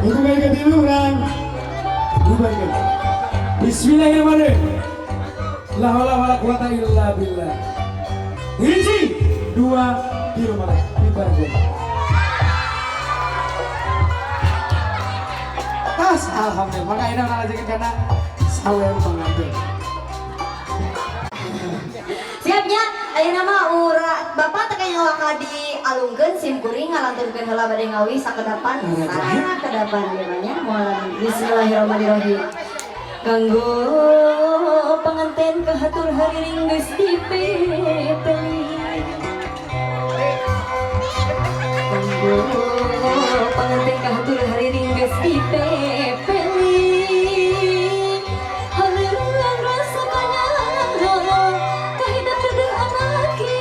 Untuk balik ke timur kan. Dibalikin. Bismillahirrahmanirrahim. La haula wala quwata illa billah. Hiji, dua, tiga malah dibalikin. Tas, alhamdulillah. Maka ini orang ajakin karena sawer pengantin. Siapnya, ayo nama urat bapak tekan yang waka di alungkeun sim kuring ngalanturkeun heula bade ngawi sakedapan sarana kedapan namanya moal bismillahirrahmanirrahim. Kanggo panganten kahatur hariring geus dipepeli. Kanggo panganten kahatur hariring geus dipepeli. Haleluya rasa kanyaho kahidap deudeuh anaki.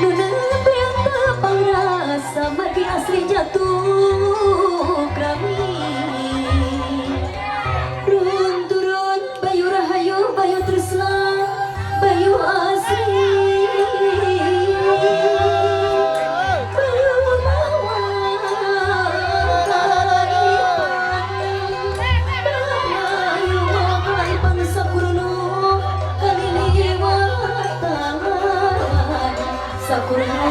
Nuneun beang pangrasa mati asli jatuh krami. Turun bayu rahayu bayu tresna bayu asli. Bayu mawa bayu mawa ipang sakurnu kaliliwatan sakurnu